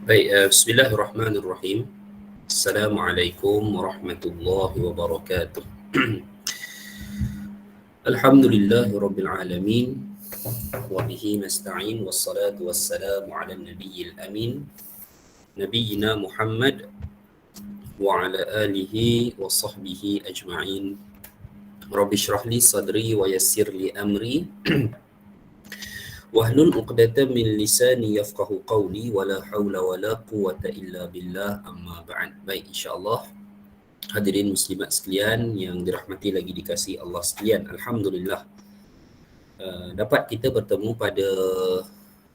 Baik, bismillahirrahmanirrahim. Assalamualaikum warahmatullahi wabarakatuh. Alhamdulillahi rabbil alamin. Wa bihi nasta'in wassalatu wassalamu ala nabiyil amin. Nabiyyina Muhammad wa ala alihi wa sahbihi ajma'in. Rabbi shrah li sadri wa yassir li amri. Wahlul 'uqdatam min lisani yafqahu qawli wa la haula wa la quwwata illa billah amma ba'd. Baik, insya-Allah hadirin muslimat sekalian yang dirahmati lagi dikasihi Allah sekalian, alhamdulillah dapat kita bertemu pada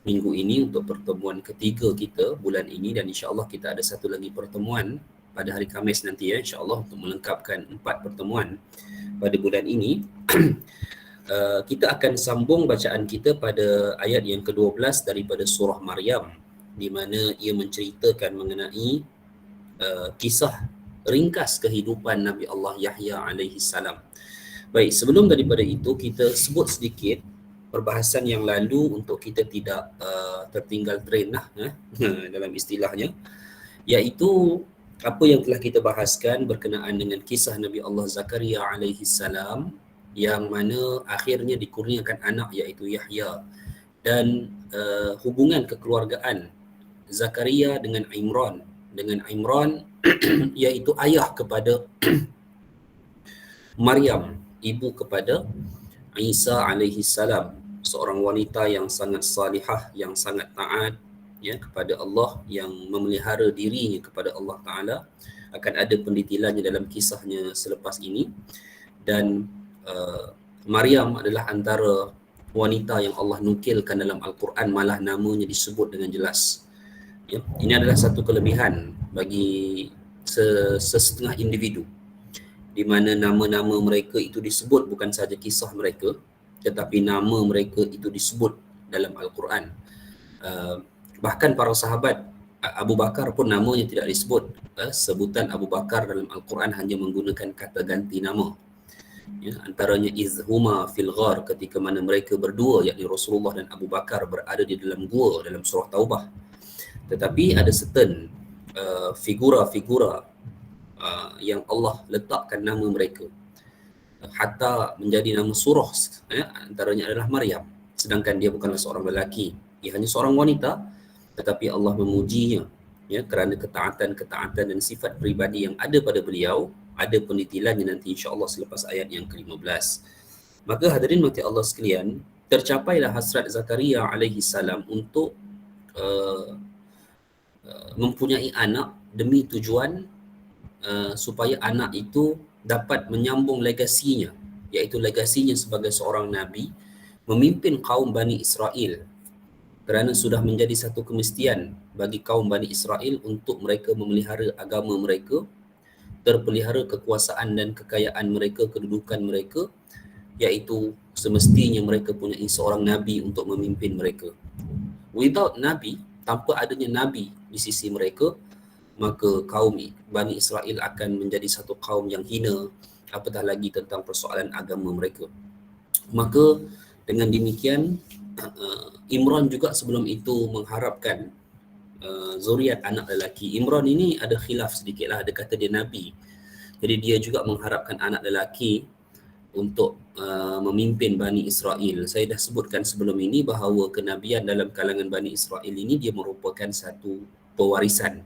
minggu ini untuk pertemuan ketiga kita bulan ini, dan insya-Allah kita ada satu lagi pertemuan pada hari Khamis nanti ya, insya-Allah, untuk melengkapkan 4 pertemuan pada bulan ini. Kita akan sambung bacaan kita pada ayat yang ke-12 daripada surah Maryam, di mana ia menceritakan mengenai kisah ringkas kehidupan Nabi Allah Yahya alaihi salam. Baik, sebelum daripada itu kita sebut sedikit perbahasan yang lalu untuk kita tidak tertinggal train lah dalam istilahnya, iaitu apa yang telah kita bahaskan berkenaan dengan kisah Nabi Allah Zakaria alaihi salam, yang mana akhirnya dikurniakan anak iaitu Yahya, dan hubungan kekeluargaan Zakaria dengan Imran iaitu ayah kepada Maryam, ibu kepada Isa alaihi salam, seorang wanita yang sangat salihah, yang sangat taat ya kepada Allah, yang memelihara dirinya kepada Allah Taala. Akan ada pendetilannya dalam kisahnya selepas ini. Dan Maryam adalah antara wanita yang Allah nukilkan dalam Al-Quran, malah namanya disebut dengan jelas. Ya, ini adalah satu kelebihan bagi sesetengah individu, di mana nama-nama mereka itu disebut bukan saja kisah mereka, tetapi nama mereka itu disebut dalam Al-Quran. Bahkan para sahabat, Abu Bakar pun namanya tidak disebut. Sebutan Abu Bakar dalam Al-Quran hanya menggunakan kata ganti nama. Ya, antaranya izhuma fil ghar, ketika mana mereka berdua, yakni Rasulullah dan Abu Bakar, berada di dalam gua dalam surah Taubah. Tetapi ada certain figura-figura yang Allah letakkan nama mereka hatta menjadi nama surah, antaranya adalah Maryam, sedangkan dia bukanlah seorang lelaki, dia hanya seorang wanita, tetapi Allah memujinya ya kerana ketaatan dan sifat peribadi yang ada pada beliau. Ada penitilannya nanti insya-Allah selepas ayat yang ke-15. Maka hadirin mati Allah sekalian, tercapailah hasrat Zakaria alaihi salam untuk mempunyai anak demi tujuan supaya anak itu dapat menyambung legasinya, iaitu legasinya sebagai seorang nabi, memimpin kaum Bani Israel, kerana sudah menjadi satu kemestian bagi kaum Bani Israel untuk mereka memelihara agama mereka, terpelihara kekuasaan dan kekayaan mereka, kedudukan mereka, iaitu semestinya mereka punya seorang nabi untuk memimpin mereka. Without nabi, tanpa adanya nabi di sisi mereka, maka kaum Bani Israel akan menjadi satu kaum yang hina, apatah lagi tentang persoalan agama mereka. Maka dengan demikian, Imran juga sebelum itu mengharapkan zuriat anak lelaki. Imran ini ada khilaf sedikit lah, ada kata dia nabi, jadi dia juga mengharapkan anak lelaki untuk memimpin Bani Israel. Saya dah sebutkan sebelum ini bahawa kenabian dalam kalangan Bani Israel ini dia merupakan satu pewarisan.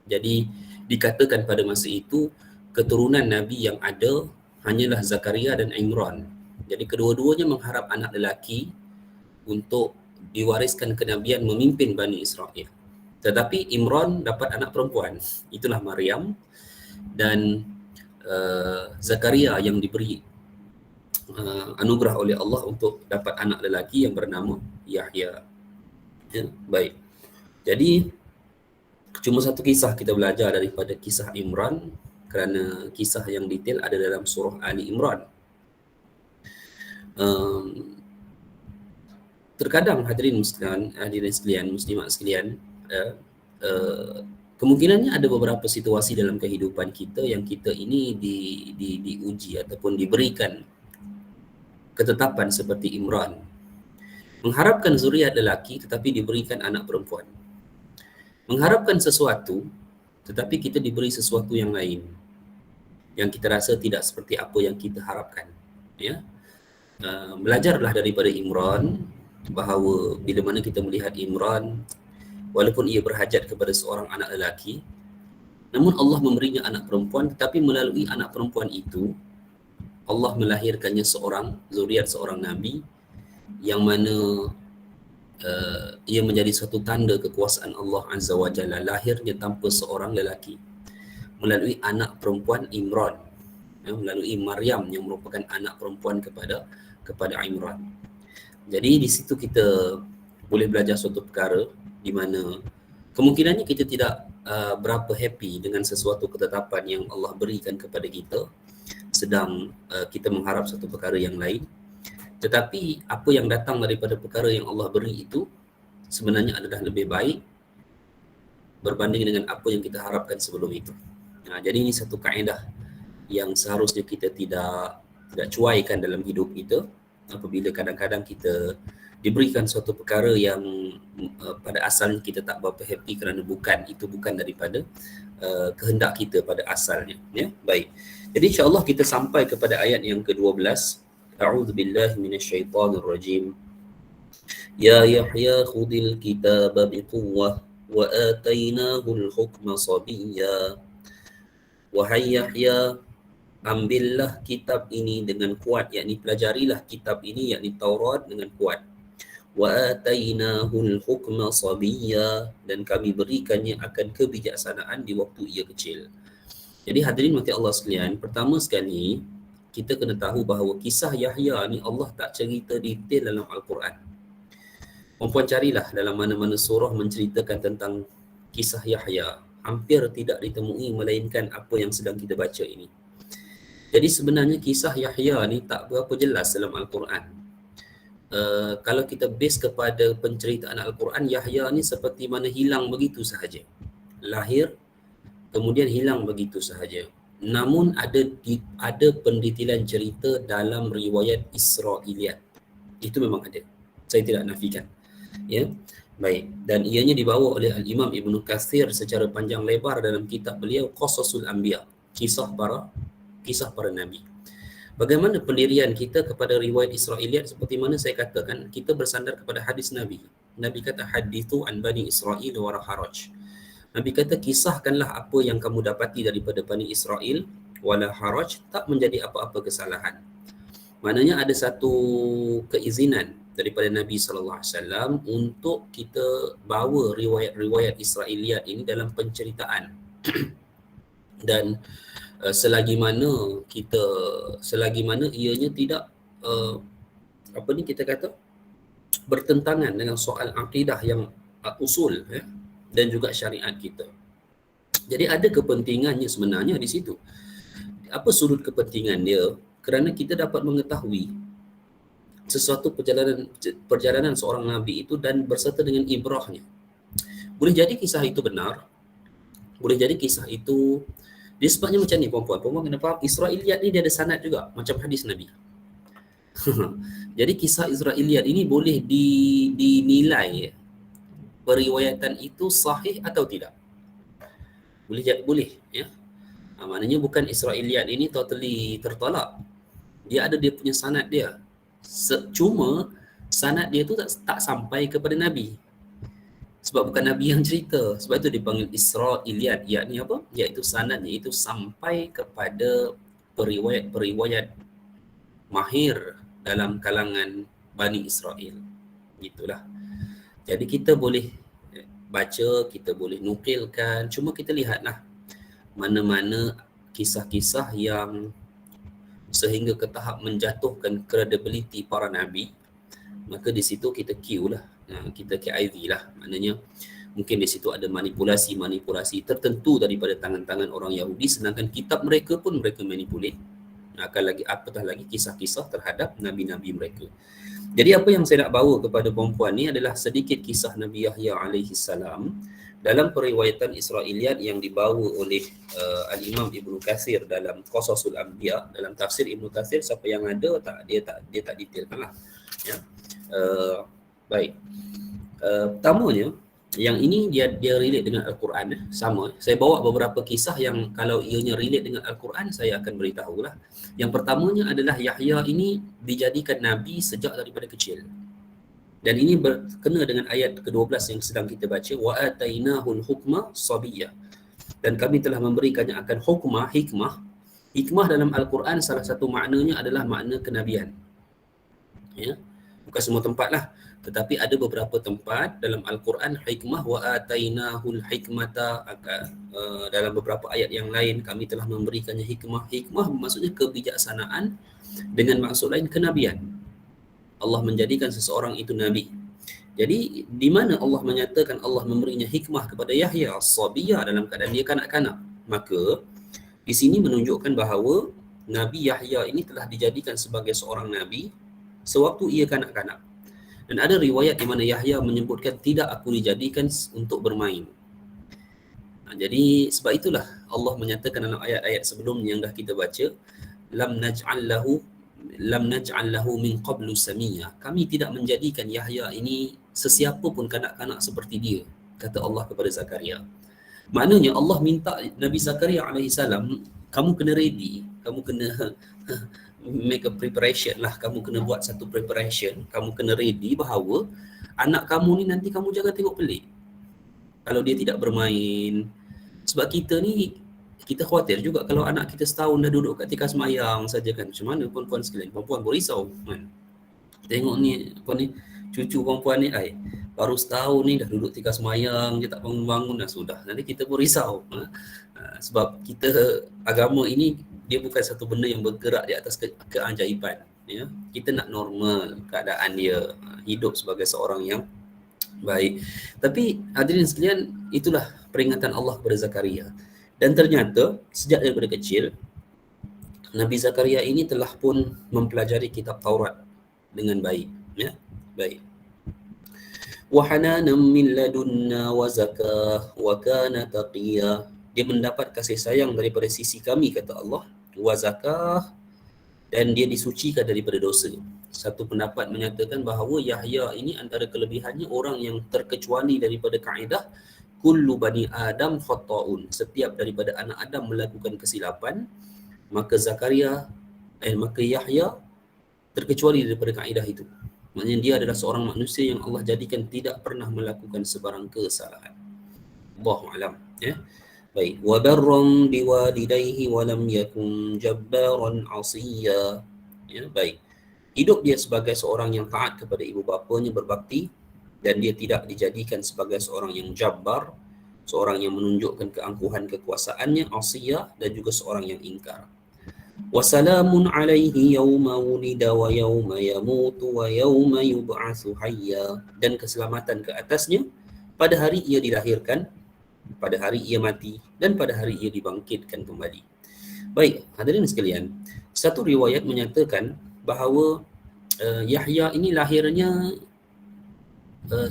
Jadi dikatakan pada masa itu keturunan nabi yang ada hanyalah Zakaria dan Imran. Jadi kedua-duanya mengharap anak lelaki untuk diwariskan kenabian memimpin Bani Israel. Tetapi Imran dapat anak perempuan, itulah Maryam, dan Zakaria yang diberi anugerah oleh Allah untuk dapat anak lelaki yang bernama Yahya. Ya, baik. Jadi cuma satu kisah kita belajar daripada kisah Imran, kerana kisah yang detail ada dalam surah Ali Imran. Terkadang hadirin sekalian, muslimat sekalian, kemungkinannya ada beberapa situasi dalam kehidupan kita yang kita ini diuji ataupun diberikan ketetapan seperti Imran, mengharapkan zuriat lelaki tetapi diberikan anak perempuan. Mengharapkan sesuatu tetapi kita diberi sesuatu yang lain yang kita rasa tidak seperti apa yang kita harapkan, ya. Belajarlah daripada Imran, bahawa bila mana kita melihat Imran, walaupun ia berhajat kepada seorang anak lelaki, namun Allah memberinya anak perempuan, tetapi melalui anak perempuan itu Allah melahirkannya seorang zuriat seorang nabi, yang mana ia menjadi satu tanda kekuasaan Allah Azza wa Jalla, lahirnya tanpa seorang lelaki melalui anak perempuan Imran, melalui Maryam yang merupakan anak perempuan kepada Imran. Jadi di situ kita boleh belajar suatu perkara di mana kemungkinannya kita tidak berapa happy dengan sesuatu ketetapan yang Allah berikan kepada kita, sedang kita mengharap satu perkara yang lain. Tetapi apa yang datang daripada perkara yang Allah beri itu sebenarnya adalah lebih baik berbanding dengan apa yang kita harapkan sebelum itu. Jadi ini satu kaedah yang seharusnya kita tidak cuaikan dalam hidup kita, apabila kadang-kadang kita diberikan suatu perkara yang pada asalnya kita tak berapa happy kerana bukan daripada kehendak kita pada asalnya, ya. Baik. Jadi insya-Allah kita sampai kepada ayat yang ke-12. A'udzubillahi minasyaitonirrajim. Ya Yahya khudil kitaba biquwwah wa atainahul hukma sabiyya. Wahai Yahya, ambillah kitab ini dengan kuat, yakni pelajarilah kitab ini, yakni Taurat, dengan kuat. Wa atainahul hukma sabiyya, dan kami berikannya akan kebijaksanaan di waktu ia kecil. Jadi hadirin mati Allah sekalian, pertama sekali kita kena tahu bahawa kisah Yahya ni Allah tak cerita detail dalam Al-Quran. Puan-puan carilah dalam mana-mana surah menceritakan tentang kisah Yahya. Hampir tidak ditemui melainkan apa yang sedang kita baca ini. Jadi sebenarnya kisah Yahya ni tak berapa jelas dalam Al-Quran. Kalau kita base kepada penceritaan Al-Quran, Yahya ni seperti mana hilang begitu sahaja. Lahir, kemudian hilang begitu sahaja. Namun ada pendetailan cerita dalam riwayat Israiliyat. Itu memang ada. Saya tidak nafikan. Ya. Baik, dan ianya dibawa oleh Al-Imam Ibn Kathir secara panjang lebar dalam kitab beliau Qasasul Anbiya, kisah para nabi. Bagaimana pendirian kita kepada riwayat Israiliyat? Seperti mana saya katakan, kita bersandar kepada hadis Nabi. Nabi kata hadithu an Bani Israil wa haraj. Nabi kata kisahkanlah apa yang kamu dapati daripada Bani Israel, wala haraj, tak menjadi apa-apa kesalahan. Maknanya ada satu keizinan daripada Nabi SAW untuk kita bawa riwayat-riwayat Israiliyat ini dalam penceritaan. Dan selagi mana ianya tidak kita kata bertentangan dengan soal akidah yang usul, ya, dan juga syariat kita. Jadi ada kepentingannya sebenarnya di situ. Apa sudut kepentingan dia? Kerana kita dapat mengetahui sesuatu perjalanan seorang Nabi itu dan berserta dengan ibrahnya. Boleh jadi kisah itu benar, boleh jadi kisah itu, dia sebabnya macam ni puan-puan kena faham, Israiliyat ni dia ada sanad juga, macam hadis Nabi. Jadi kisah Israiliyat ini boleh dinilai periwayatan itu sahih atau tidak. Boleh, ya. Maknanya bukan Israiliyat ini totally tertolak. Dia ada dia punya sanad dia. Cuma sanad dia tu tak sampai kepada Nabi. Sebab bukan Nabi yang cerita. Sebab itu dipanggil Israiliyat. Iaitu apa? Iaitu sanadnya itu sampai kepada periwayat mahir dalam kalangan Bani Israel. Gitulah. Jadi kita boleh baca, kita boleh nukilkan, cuma kita lihatlah mana-mana kisah-kisah yang sehingga ke tahap menjatuhkan kredibiliti para nabi, maka di situ kita Q lah, kita KIV lah. Maknanya mungkin di situ ada manipulasi tertentu daripada tangan-tangan orang Yahudi, sedangkan kitab mereka pun mereka manipulate. Apatah lagi kisah-kisah terhadap nabi-nabi mereka. Jadi apa yang saya nak bawa kepada perempuan ni adalah sedikit kisah Nabi Yahya alaihi salam dalam periwayatan Israiliyat yang dibawa oleh Al-Imam Ibn Kathir dalam Qasasul Anbiya. Dalam tafsir Ibn Kathir, siapa yang ada dia tak detailkan lah, ya. Baik. Pertamanya Yang ini dia relate dengan Al-Quran, sama. Saya bawa beberapa kisah yang kalau ianya relate dengan Al-Quran, saya akan beritahulah. Yang pertamanya adalah Yahya ini dijadikan Nabi sejak daripada kecil. Dan ini berkena dengan ayat ke-12 yang sedang kita baca, wa atainahul hukma sabiyya. Dan kami telah memberikannya akan hikmah. Hikmah dalam Al-Quran salah satu maknanya adalah makna kenabian. Ya. Bukan semua tempat lah, tetapi ada beberapa tempat dalam Al-Quran hikmah, wa atainahul hikmata, dalam beberapa ayat yang lain kami telah memberikannya hikmah. Hikmah maksudnya kebijaksanaan, dengan maksud lain kenabian. Allah menjadikan seseorang itu nabi. Jadi di mana Allah menyatakan Allah memberinya hikmah kepada Yahya as-Sabiyya dalam keadaan dia kanak-kanak, maka di sini menunjukkan bahawa Nabi Yahya ini telah dijadikan sebagai seorang nabi sewaktu ia kanak-kanak. Dan ada riwayat di mana Yahya menyebutkan, tidak aku dijadikan untuk bermain. Jadi sebab itulah Allah menyatakan dalam ayat-ayat sebelum yang dah kita baca, lam naj'al lahu min qablu samiyya. Kami tidak menjadikan Yahya ini sesiapa pun kanak-kanak seperti dia, kata Allah kepada Zakaria. Maknanya Allah minta Nabi Zakaria alaihissalam, kamu kena ready, kamu kena make a preparation lah, kamu kena buat satu preparation, kamu kena ready bahawa anak kamu ni nanti kamu jangan tengok pelik kalau dia tidak bermain. Sebab kita ni, kita khawatir juga kalau anak kita setahun dah duduk kat tika semayang saja kan. Macam mana perempuan sekalian, perempuan pun risau kan. Tengok ni, cucu perempuan ni, baru setahun ni dah duduk tika semayang je, tak bangun-bangun dah sudah. Nanti kita pun risau. Sebab kita, agama ini dia bukan satu benda yang bergerak di atas keajaiban. Ya. Kita nak normal keadaan dia, hidup sebagai seorang yang baik. Tapi hadirin sekalian, itulah peringatan Allah kepada Zakaria. Dan ternyata sejak daripada kecil, Nabi Zakaria ini telah pun mempelajari kitab Taurat dengan baik. Ya, baik. Wa hananan min ladunna wa zakah wa kana taqiyya. Dia mendapat kasih sayang daripada sisi kami, kata Allah, wa zakah, dan dia disucikan daripada dosa. Satu pendapat menyatakan bahawa Yahya ini antara kelebihannya orang yang terkecuali daripada kaedah kullu bani Adam khata'un. Setiap daripada anak Adam melakukan kesilapan, maka maka Yahya terkecuali daripada kaedah itu. Maksudnya dia adalah seorang manusia yang Allah jadikan tidak pernah melakukan sebarang kesalahan. Allahu a'lam. Ya. Baik. Wa barran biwalidayhi wa lam yakun jabbaran 'asiyya. Ya, baik. Hidup dia sebagai seorang yang taat kepada ibu bapanya, berbakti, dan dia tidak dijadikan sebagai seorang yang jabbar, seorang yang menunjukkan keangkuhan kekuasaannya, 'asiyya, dan juga seorang yang ingkar. Wa salamun 'alaihi yauma wulida wa yauma yamutu wa yauma yub'atsu hayya. Dan keselamatan ke atasnya pada hari ia dilahirkan, pada hari ia mati, dan pada hari ia dibangkitkan kembali. Baik, hadirin sekalian, satu riwayat menyatakan bahawa Yahya ini lahirnya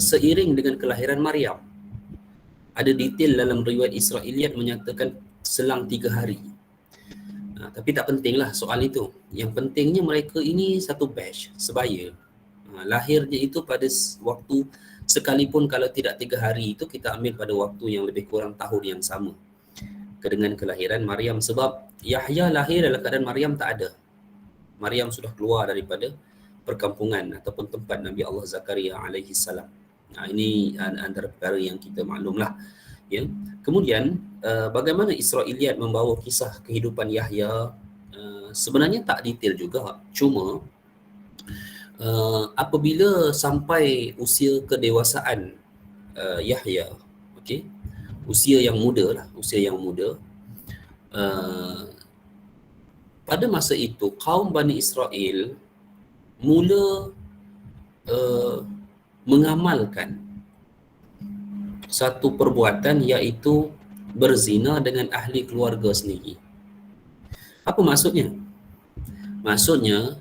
seiring dengan kelahiran Maryam. Ada detail dalam riwayat Israiliyat menyatakan selang 3 hari. Tapi tak pentinglah soal itu. Yang pentingnya mereka ini satu batch, sebaya. Lahirnya itu pada waktu, sekalipun kalau tidak 3 hari itu, kita ambil pada waktu yang lebih kurang tahun yang sama dengan kelahiran Maryam. Sebab Yahya lahir dalam keadaan Maryam tak ada. Maryam sudah keluar daripada perkampungan ataupun tempat Nabi Allah Zakaria alaihi salam. Ini antara perkara yang kita maklumlah. Ya. Kemudian bagaimana Israiliyat membawa kisah kehidupan Yahya, sebenarnya tak detail juga. Cuma apabila sampai usia kedewasaan Yahya, okey, usia yang muda, pada masa itu kaum Bani Israel mula mengamalkan satu perbuatan, iaitu berzina dengan ahli keluarga sendiri. Apa maksudnya? Maksudnya,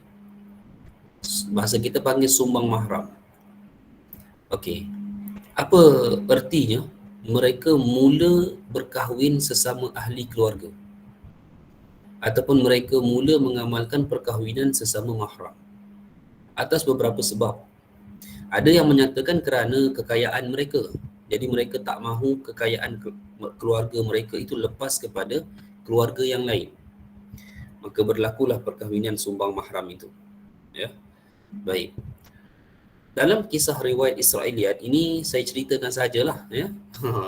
bahasa kita panggil sumbang mahram. Okey. Apa ertinya? Mereka mula berkahwin sesama ahli keluarga, ataupun mereka mula mengamalkan perkahwinan sesama mahram atas beberapa sebab. Ada yang menyatakan kerana kekayaan mereka. Jadi mereka tak mahu kekayaan keluarga mereka itu lepas kepada keluarga yang lain. Maka berlakulah perkahwinan sumbang mahram itu. Ya. Baik. Dalam kisah riwayat Israiliyat ini saya ceritakan sajalah, ya.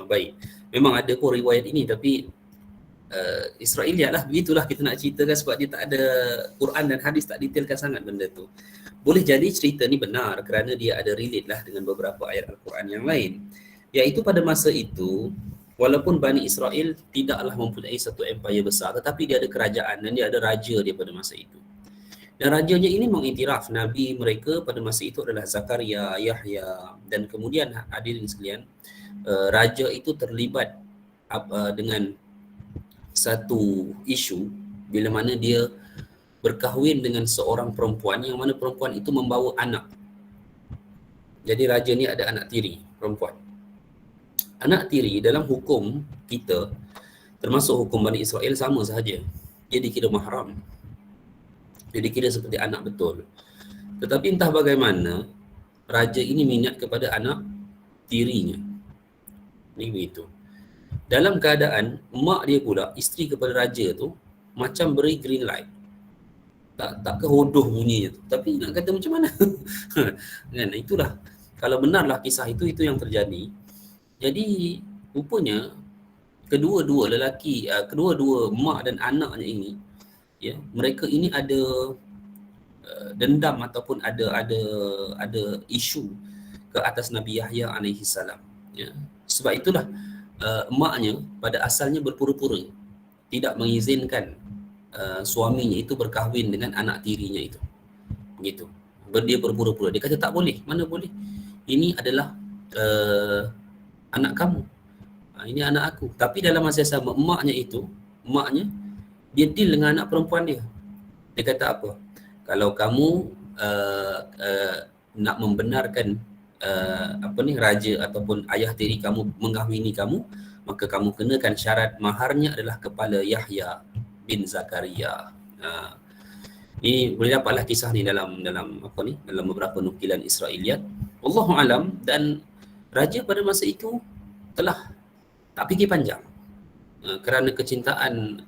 Baik. Memang ada pun riwayat ini, tapi Israiliyat lah, begitulah kita nak ceritakan sebab dia tak ada Quran dan hadis, tak detailkan sangat benda tu. Boleh jadi cerita ni benar kerana dia ada relate lah dengan beberapa ayat Al-Quran yang lain. Iaitu pada masa itu, walaupun Bani Israel tidaklah mempunyai satu empire besar, tetapi dia ada kerajaan dan dia ada raja dia pada masa itu. Dan rajanya ini mengiktiraf Nabi mereka pada masa itu adalah Zakaria, Yahya, dan kemudian hadirin sekalian, raja itu terlibat dengan satu isu bila mana dia berkahwin dengan seorang perempuan yang mana perempuan itu membawa anak. Jadi raja ni ada anak tiri perempuan. Anak tiri dalam hukum kita, termasuk hukum Bani Israel, sama sahaja. Dia dikira mahram. Dia dikira seperti anak betul. Tetapi entah bagaimana raja ini minat kepada anak tirinya. Ini begitu. Dalam keadaan mak dia pula, isteri kepada raja tu, macam beri green light. Tak kehodoh bunyinya tu. Tapi nak kata macam mana? Kan, itulah. Kalau benarlah kisah itu yang terjadi. Jadi rupanya kedua-dua lelaki, kedua-dua mak dan anaknya ini, ya, mereka ini ada dendam ataupun ada isu ke atas Nabi Yahya alaihi salam, ya. Sebab itulah emaknya pada asalnya berpura-pura tidak mengizinkan suaminya itu berkahwin dengan anak tirinya itu. Begitu. Dia berpura-pura. Dia kata tak boleh. Mana boleh? Ini adalah anak kamu. Ini anak aku. Tapi dalam masa yang sama, emaknya dia deal dengan anak perempuan dia. Dia kata apa? Kalau kamu nak membenarkan raja ataupun ayah tiri kamu mengahwini kamu, maka kamu kenakan syarat maharnya adalah kepala Yahya bin Zakaria. Ini boleh dapatlah kisah ni dalam beberapa nukilan Israiliyat. Wallahu alam. Dan raja pada masa itu telah tak fikir panjang kerana kecintaan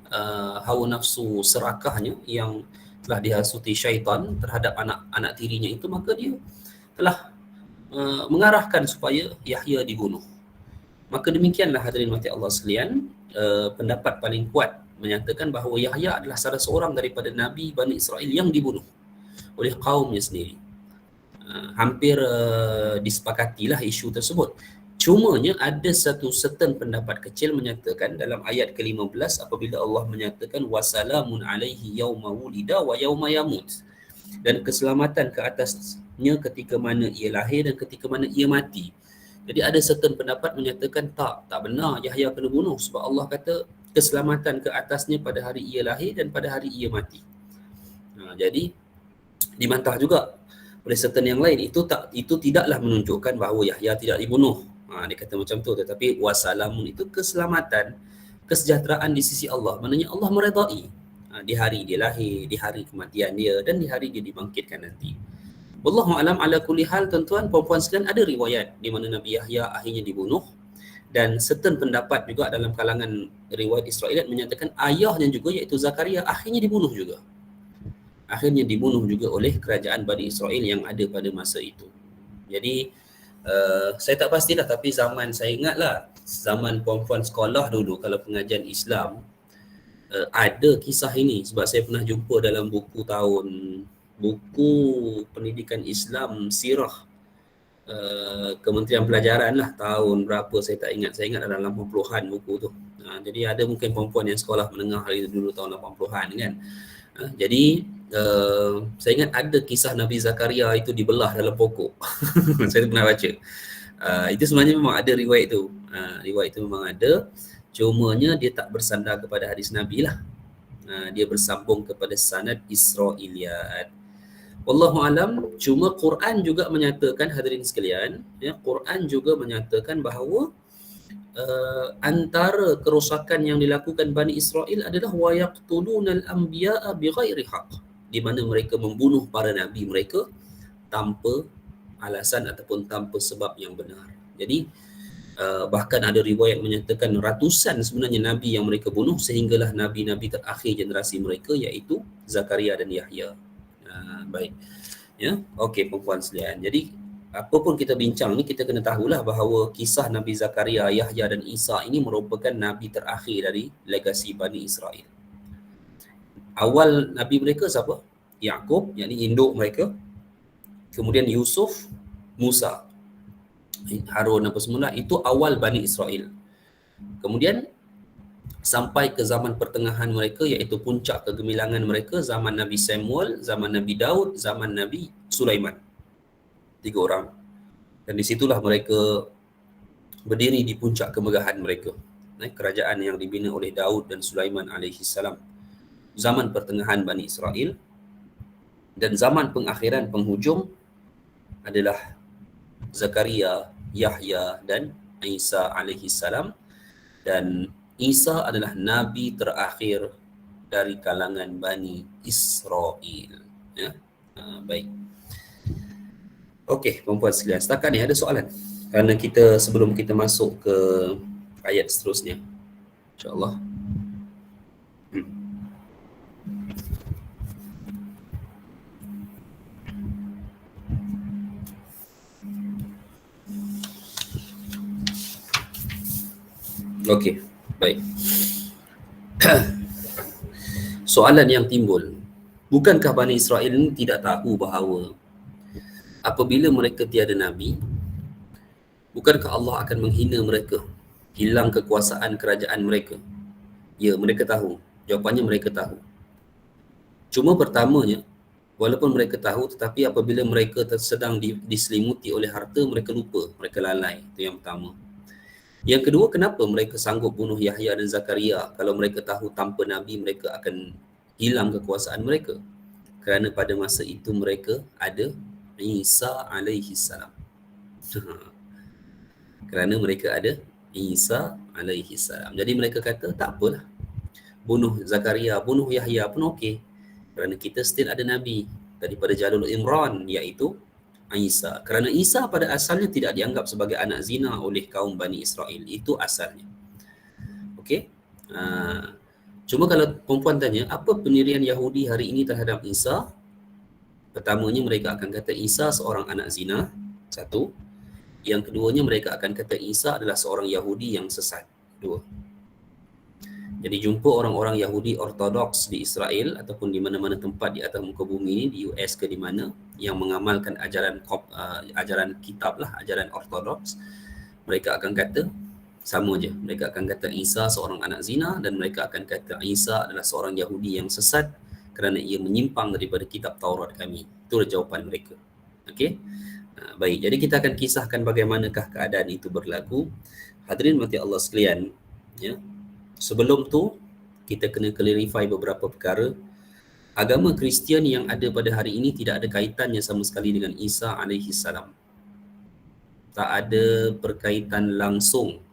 hawa nafsu serakahnya yang telah dihasuti syaitan terhadap anak tirinya itu, maka dia telah mengarahkan supaya Yahya dibunuh. Maka demikianlah hadirin mati Allah sekalian, pendapat paling kuat menyatakan bahawa Yahya adalah salah seorang daripada Nabi Bani Israel yang dibunuh oleh kaumnya sendiri. Hampir disepakatilah isu tersebut. Cumanya ada satu certain pendapat kecil menyatakan dalam ayat ke-15 apabila Allah menyatakan wasalamun alaihi yauma wulida wa yauma yamut, dan keselamatan ke atasnya ketika mana ia lahir dan ketika mana ia mati. Jadi ada certain pendapat menyatakan tak benar Yahya kena bunuh sebab Allah kata keselamatan ke atasnya pada hari ia lahir dan pada hari ia mati. Jadi dibantah juga oleh certain yang lain, itu tidaklah menunjukkan bahawa Yahya tidak dibunuh. Dia kata macam tu, tetapi wasalamun itu keselamatan, kesejahteraan di sisi Allah. Maknanya Allah meredai di hari dia lahir, di hari kematian dia, dan di hari dia dibangkitkan nanti. Wallahu alam. Ala kulli hal, tuan-tuan puan-puan sekalian, ada riwayat di mana Nabi Yahya akhirnya dibunuh, dan certain pendapat juga dalam kalangan riwayat Israiliyat menyatakan ayahnya juga iaitu Zakaria akhirnya dibunuh juga. Akhirnya dibunuh juga oleh kerajaan Bani Israel yang ada pada masa itu. Jadi saya tak pastilah, tapi zaman saya ingatlah, zaman puan-puan sekolah dulu kalau pengajian Islam ada kisah ini, sebab saya pernah jumpa dalam buku pendidikan Islam sirah Kementerian Pelajaran lah, tahun berapa saya tak ingat. Saya ingat dalam 80-an buku tu. Jadi ada mungkin puan-puan yang sekolah menengah hari dulu tahun 80-an kan. Jadi saya ingat ada kisah Nabi Zakaria itu dibelah dalam pokok. Saya pernah baca. Itu sebenarnya memang ada riwayat itu. Riwayat itu memang ada. Cumanya dia tak bersandar kepada hadis Nabi lah. Dia bersambung kepada sanad Israiliyat. Wallahu alam. Cuma Quran juga menyatakan, hadirin sekalian, ya, Quran juga menyatakan bahawa antara kerosakan yang dilakukan Bani Israel adalah wa yaqtulunal anbiya'a bighairi haqq, di mana mereka membunuh para nabi mereka tanpa alasan ataupun tanpa sebab yang benar. Jadi Bahkan ada riwayat menyatakan ratusan sebenarnya nabi yang mereka bunuh, sehinggalah nabi-nabi terakhir generasi mereka iaitu Zakaria dan Yahya. Baik. Ya, okey puan-puan sekalian. Jadi apa pun kita bincang ni, kita kena tahulah bahawa kisah Nabi Zakaria, Yahya dan Isa ini merupakan nabi terakhir dari legasi Bani Israel. Awal nabi mereka siapa? Yaqub, yakni induk mereka. Kemudian Yusuf, Musa, Harun apa semula, itu awal Bani Israel. Kemudian sampai ke zaman pertengahan mereka, iaitu puncak kegemilangan mereka, zaman Nabi Samuel, zaman Nabi Daud, zaman Nabi Sulaiman. 3 orang. Dan disitulah mereka berdiri di puncak kemegahan mereka. Kerajaan yang dibina oleh Daud dan Sulaiman alaihi salam. Zaman pertengahan Bani Israel. Dan zaman pengakhiran penghujung adalah Zakaria, Yahya dan Isa alaihi salam. Dan Isa adalah nabi terakhir dari kalangan Bani Israel. Ya. Baik. Okey, puan-puan sekalian, setakat ni ada soalan? Kerana sebelum kita masuk ke ayat seterusnya, insya-Allah. Okey, baik. Soalan yang timbul, bukankah Bani Israel ini tidak tahu bahawa apabila mereka tiada nabi, bukankah Allah akan menghina mereka, hilang kekuasaan kerajaan mereka? Ya, mereka tahu. Jawapannya mereka tahu. Cuma pertamanya, walaupun mereka tahu, tetapi apabila mereka sedang diselimuti oleh harta, mereka lupa, mereka lalai. Itu yang pertama. Yang kedua, kenapa mereka sanggup bunuh Yahya dan Zakaria kalau mereka tahu tanpa nabi mereka akan hilang kekuasaan mereka? Kerana pada masa itu mereka ada Isa alaihi salam. Kerana mereka ada Isa alaihi salam. Jadi mereka kata, tak apalah, bunuh Zakaria, bunuh Yahya pun okey. Kerana kita still ada nabi daripada jalur Imran, iaitu Isa. Kerana Isa pada asalnya tidak dianggap sebagai anak zina oleh kaum Bani Israel. Itu asalnya. Okey. Cuma kalau perempuan tanya, apa pendirian Yahudi hari ini terhadap Isa? Pertamanya mereka akan kata Isa seorang anak zina. Satu. Yang keduanya mereka akan kata Isa adalah seorang Yahudi yang sesat. Dua. Jadi jumpa orang-orang Yahudi ortodoks di Israel ataupun di mana-mana tempat di atas muka bumi ini, di US ke di mana, yang mengamalkan ajaran kitab lah, ajaran ortodoks, mereka akan kata sama je. Mereka akan kata Isa seorang anak zina, dan mereka akan kata Isa adalah seorang Yahudi yang sesat kerana ia menyimpang daripada kitab Taurat kami. Itu jawapan mereka. Okey. Baik, jadi kita akan kisahkan bagaimanakah keadaan itu berlaku. Hadirin mati Allah sekalian, ya. Sebelum tu, kita kena clarify beberapa perkara. Agama Kristian yang ada pada hari ini tidak ada kaitannya sama sekali dengan Isa alaihi salam. Tak ada perkaitan langsung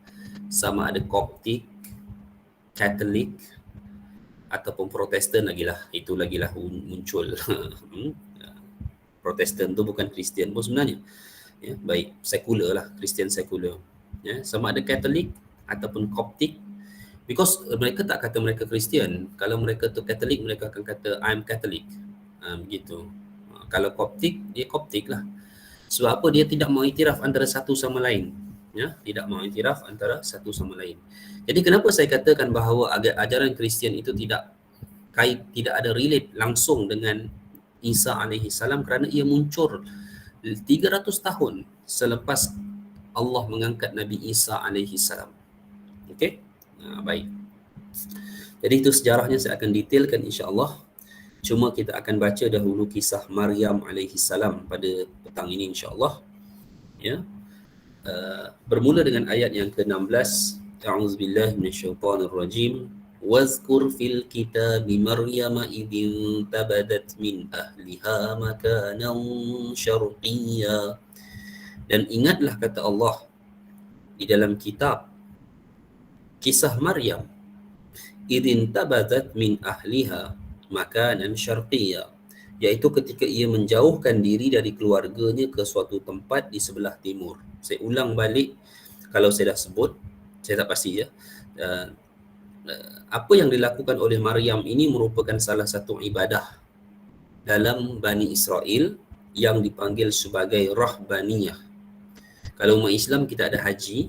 sama ada Koptik, Katolik ataupun Protestan lagilah. Itu lagilah muncul. Protestan tu bukan Kristian pun sebenarnya. Ya, baik, sekular lah, Kristian sekular. Ya, sama ada Katolik ataupun Koptik. Because mereka tak kata mereka Kristian. Kalau mereka tu Katolik, mereka akan kata I'm Catholic. Begitu. Kalau Koptik, dia Koptik lah. Sebab apa? Dia tidak mau iktiraf antara satu sama lain. Ya, tidak mau iktiraf antara satu sama lain. Jadi kenapa saya katakan bahawa ajaran Kristian itu tidak ada relate langsung dengan Isa alaihi salam, kerana ia muncul 300 tahun selepas Allah mengangkat Nabi Isa alaihi salam. Okey? Baik. Jadi itu sejarahnya saya akan detailkan insya-Allah. Cuma kita akan baca dahulu kisah Maryam alaihi salam pada petang ini insya-Allah. Ya. Bermula dengan ayat yang ke-16. A'udzubillahi minasyaitonirrajim. Wazkur fil kitabi Maryam idin tabadat min ahliha makanan syarqiyya. Dan ingatlah kata Allah di dalam kitab kisah Maryam, idin tabadat min ahliha makanan syarqiyya, iaitu ketika ia menjauhkan diri dari keluarganya ke suatu tempat di sebelah timur. Saya ulang balik, kalau saya dah sebut, saya tak pasti ya. Uh, apa yang dilakukan oleh Maryam ini merupakan salah satu ibadah dalam Bani Israel yang dipanggil sebagai rahbaniyah. Kalau umat Islam kita ada haji,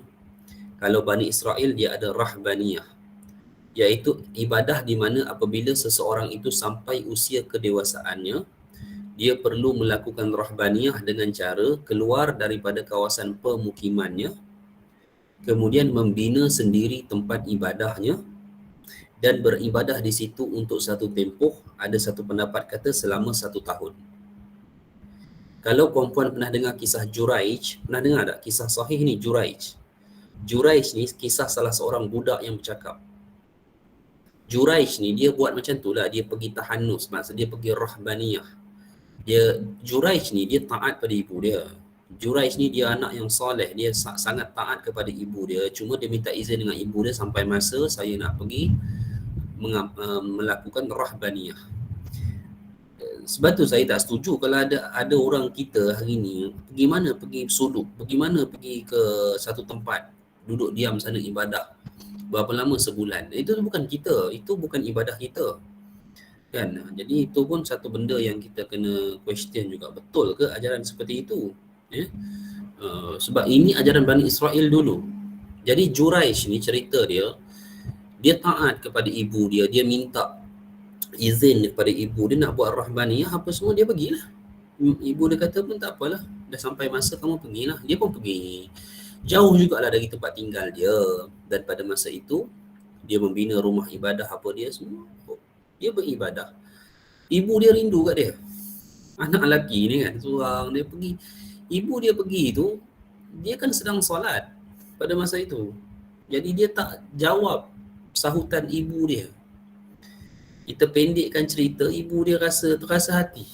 kalau Bani Israel dia ada rahbaniyah, iaitu ibadah di mana apabila seseorang itu sampai usia kedewasaannya, dia perlu melakukan rahbaniyah dengan cara keluar daripada kawasan pemukimannya, kemudian membina sendiri tempat ibadahnya dan beribadah di situ untuk satu tempoh. Ada satu pendapat kata selama 1 tahun. Kalau perempuan pernah dengar kisah Juraij, pernah dengar tak kisah sahih ni Juraij? Juraij ni kisah salah seorang budak yang bercakap. Juraij ni dia buat macam tu lah, dia pergi tahanus, maksud dia pergi rahbaniyah. Juraij ni dia taat pada ibu dia. Juraij ni dia anak yang soleh, dia sangat taat kepada ibu dia. Cuma dia minta izin dengan ibu dia sampai masa saya nak pergi melakukan rahbaniyah. Sebab tu saya tak setuju kalau ada orang kita hari ni pergi mana, pergi suluk, pergi mana, pergi ke satu tempat, duduk diam sana ibadah berapa lama, sebulan. Itu bukan kita, itu bukan ibadah kita kan. Jadi itu pun satu benda yang kita kena question juga, betul ke ajaran seperti itu ya? Sebab ini ajaran Bani Israel dulu. Jadi Juraij ni cerita dia taat kepada ibu dia, dia minta izin daripada ibu dia nak buat rahbaniyah apa semua, dia pergilah. Ibu dia kata pun tak apalah, dah sampai masa kamu pergilah. Dia pun pergi. Jauh jugalah dari tempat tinggal dia, dan pada masa itu dia membina rumah ibadah apa dia semua. Dia beribadah. Ibu dia rindu kat dia. Anak lelaki ni kan seorang, dia pergi. Ibu dia pergi tu, dia kan sedang solat pada masa itu. Jadi dia tak jawab sahutan ibu dia. Kita pendekkan cerita, ibu dia terasa hati.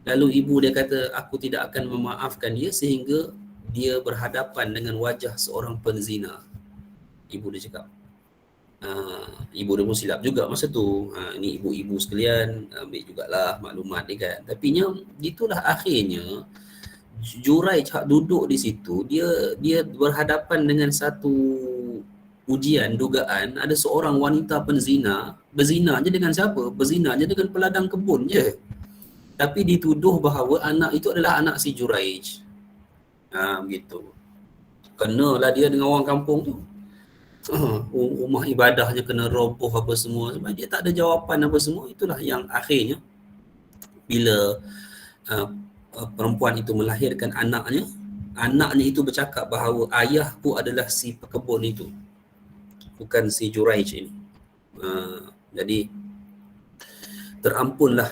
Lalu ibu dia kata, aku tidak akan memaafkan dia sehingga dia berhadapan dengan wajah seorang penzina. Ibu dia cakap. Ibu dia pun silap juga masa tu. Ni ibu-ibu sekalian, ambil jugalah maklumat ni kan. Tapi itulah akhirnya Juraij duduk di situ, dia berhadapan dengan satu ujian, dugaan, ada seorang wanita penzina, berzina je dengan siapa? Berzina je dengan peladang kebun je. Tapi dituduh bahawa anak itu adalah anak si Juraij. Begitu. Kenalah dia dengan orang kampung tu. Rumah ibadahnya kena roboh apa semua sebab dia tak ada jawapan apa semua. Itulah yang akhirnya bila perempuan itu melahirkan anaknya itu bercakap bahawa ayahku adalah si pekebun itu, bukan si Juraij ini. Jadi terampunlah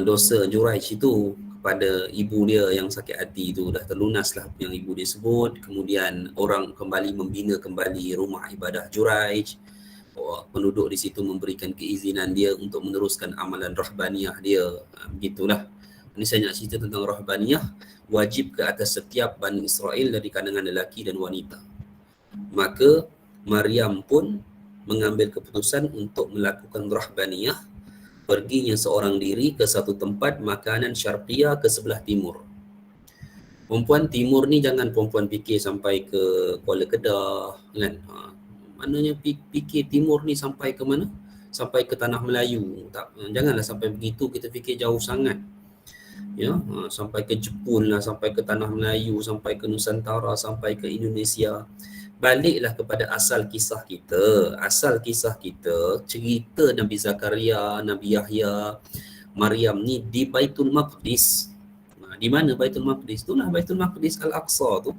dosa Juraij itu kepada ibu dia yang sakit hati itu. Dah terlunaslah yang ibu dia sebut. Kemudian orang kembali membina kembali rumah ibadah Juraij. Penduduk di situ memberikan keizinan dia untuk meneruskan amalan rahbaniyah dia. Begitulah. Ini saya nak cerita tentang rahbaniyah, wajib ke atas setiap Bani Israel dari kalangan lelaki dan wanita. Maka Maryam pun mengambil keputusan untuk melakukan rahbaniyah, perginya seorang diri ke satu tempat makanan syarqiyah ke sebelah timur. Perempuan timur ni jangan perempuan fikir sampai ke Kuala Kedah kan. Maknanya fikir timur ni sampai ke mana? Sampai ke tanah Melayu. Tak, janganlah sampai begitu kita fikir jauh sangat. Ya, sampai ke Jepun lah, sampai ke tanah Melayu, sampai ke Nusantara, sampai ke Indonesia. Baliklah kepada asal kisah kita. Asal kisah kita, cerita Nabi Zakaria, Nabi Yahya, Maryam ni di Baitul Maqdis. Di mana Baitul Maqdis? Itulah Baitul Maqdis Al-Aqsa tu.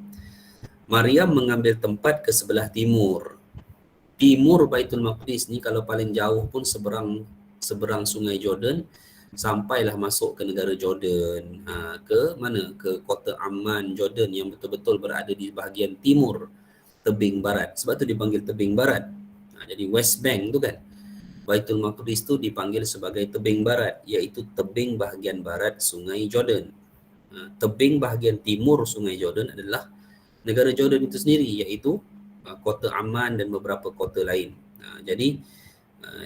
Maryam mengambil tempat ke sebelah timur. Timur Baitul Maqdis ni kalau paling jauh pun seberang Sungai Jordan, sampailah masuk ke negara Jordan. Ke mana? Ke kota Amman, Jordan yang betul-betul berada di bahagian timur tebing barat. Sebab tu dipanggil tebing barat. Jadi West Bank tu kan, Baitul Maqdis tu dipanggil sebagai tebing barat, iaitu tebing bahagian barat Sungai Jordan. Tebing bahagian timur Sungai Jordan adalah negara Jordan itu sendiri, iaitu kota Amman dan beberapa kota lain. Jadi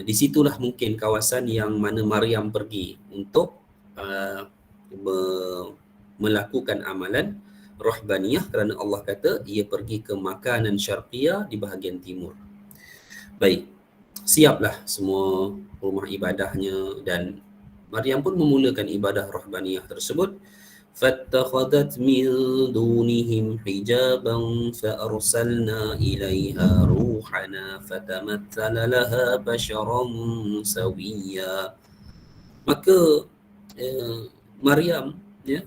di situlah mungkin kawasan yang mana Maryam pergi untuk melakukan amalan rahbaniyah kerana Allah kata ia pergi ke makanan syarqiyah di bahagian timur. Baik, siaplah semua rumah ibadahnya dan Maryam pun memulakan ibadah rahbaniyah tersebut. فاتخذت من دونهم حجابا فأرسلنا إليها روحنا فتمثل لها بشرا سويا. Maka Maryam ya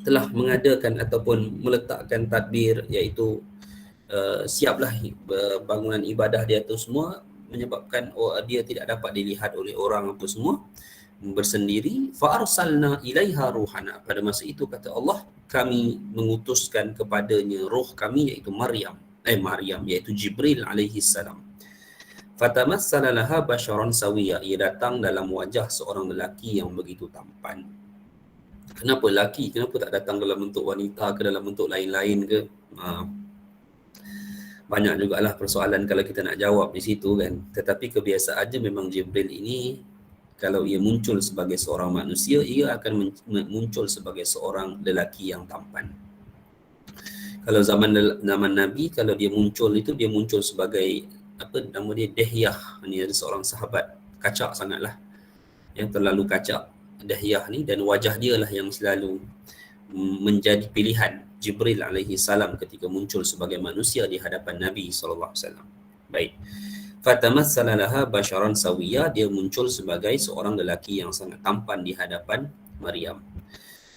telah mengadakan ataupun meletakkan tadbir, iaitu siaplah bangunan ibadah dia tu semua, menyebabkan dia tidak dapat dilihat oleh orang apa semua, bersendiri. Fa arsalna ilaiha ruhana, pada masa itu kata Allah, kami mengutuskan kepadanya roh kami, iaitu Maryam iaitu Jibril alaihi salam. Fatamassala laha basharan sawiya, ia datang dalam wajah seorang lelaki yang begitu tampan. Kenapa lelaki? Kenapa tak datang dalam bentuk wanita ke, dalam bentuk lain-lain ke? Banyak jugalah persoalan kalau kita nak jawab di situ kan. Tetapi kebiasaannya memang Jibril ini, kalau ia muncul sebagai seorang manusia, ia akan muncul sebagai seorang lelaki yang tampan. Kalau zaman Nabi, kalau dia muncul itu, dia muncul sebagai apa nama dia, Dihyah. Ini ada seorang sahabat kacak sangatlah, yang terlalu kacak Dihyah ni, dan wajah dia lah yang selalu menjadi pilihan Jibril alaihi salam ketika muncul sebagai manusia di hadapan Nabi sallallahu alaihi wasallam. Baik. Fatamassala laha basharan sawiya, dia muncul sebagai seorang lelaki yang sangat tampan di hadapan Maryam.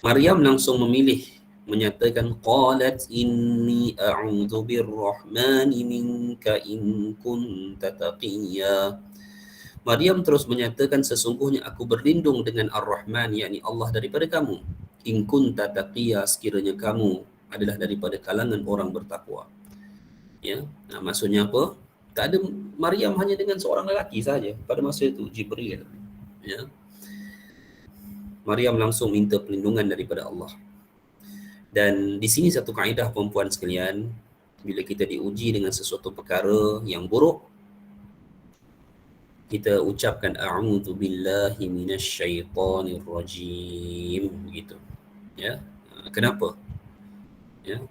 Maryam langsung memilih, menyatakan qalat inni a'udzu birrahmani minka in kunta taqiyya. Maryam terus menyatakan, sesungguhnya aku berlindung dengan Ar-Rahman, yakni Allah, daripada kamu. In kunta taqiyya, sekiranya kamu adalah daripada kalangan orang bertakwa. Ya, maksudnya apa? Tak ada, Maryam hanya dengan seorang lelaki saja pada masa itu, Jibril. Ya. Maryam langsung minta perlindungan daripada Allah. Dan di sini satu kaedah perempuan sekalian, bila kita diuji dengan sesuatu perkara yang buruk, kita ucapkan a'udzu billahi minasyaitonir rajim, begitu. Ya. Kenapa? Ya.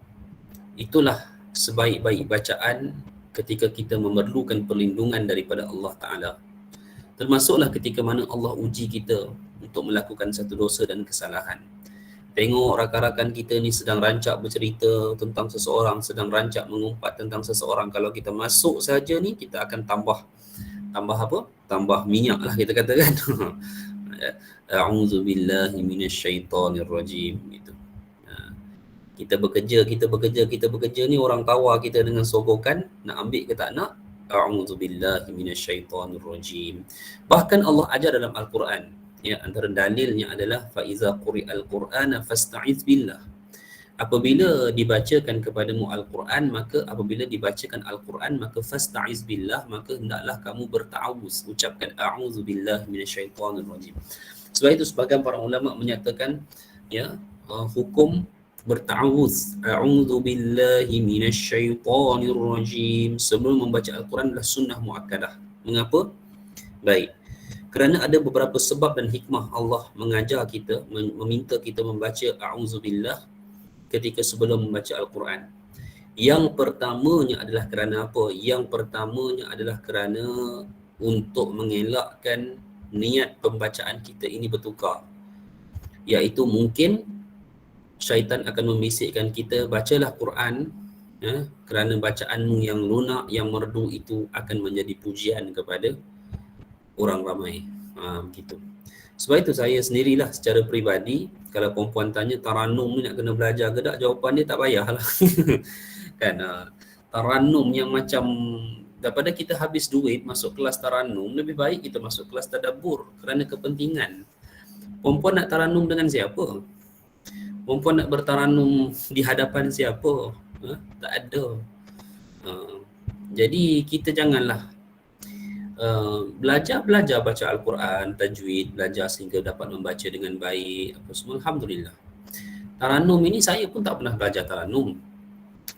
Itulah sebaik-baik bacaan ketika kita memerlukan perlindungan daripada Allah Ta'ala. Termasuklah ketika mana Allah uji kita untuk melakukan satu dosa dan kesalahan. Tengok rakan-rakan kita ni sedang rancak bercerita tentang seseorang, sedang rancak mengumpat tentang seseorang. Kalau kita masuk saja ni, kita akan tambah apa? Tambah minyak lah kita katakan. A'udzu billahi minasyaitonir rajim, gitu. Kita bekerja ni, orang tawa kita dengan sogokan, nak ambil ke tak nak, a'udzu billahi minasyaitonir rajim. Bahkan Allah ajar dalam Al-Quran, ya, antara dalilnya adalah fa iza quri'al qur'ana fasta'iz billah. Apabila dibacakan kepadamu Al-Quran, maka fasta'iz billah, maka hendaklah kamu berta'awuz, ucapkan a'udzu billahi minasyaitonir rajim. Sebab itu sebagian para ulama menyatakan, ya, hukum berta'awuz, a'udzu billahi minasyaitonir rajim, sebelum membaca Al-Quran adalah sunnah muakkadah. Mengapa? Baik, kerana ada beberapa sebab dan hikmah Allah mengajar kita, meminta kita membaca a'udzubillah ketika sebelum membaca Al-Quran. Yang pertamanya adalah kerana apa? Yang pertamanya adalah kerana untuk mengelakkan niat pembacaan kita ini bertukar. Iaitu mungkin syaitan akan membisikkan kita, bacalah Quran, ya, kerana bacaanmu yang lunak, yang merdu itu akan menjadi pujian kepada orang ramai. Begitu. Sebab itu saya sendirilah secara peribadi, kalau perempuan tanya taranum ni nak kena belajar ke tak, jawapan dia tak payahlah. Kan, taranum yang macam, daripada kita habis duit masuk kelas taranum, lebih baik kita masuk kelas tadabbur kerana kepentingan. Perempuan nak taranum dengan siapa? Perempuan nak bertaranum di hadapan siapa? Tak ada. Jadi kita janganlah belajar baca Al-Quran, tajwid, belajar sehingga dapat membaca dengan baik, apa semua. Alhamdulillah. Taranum ini saya pun tak pernah belajar taranum.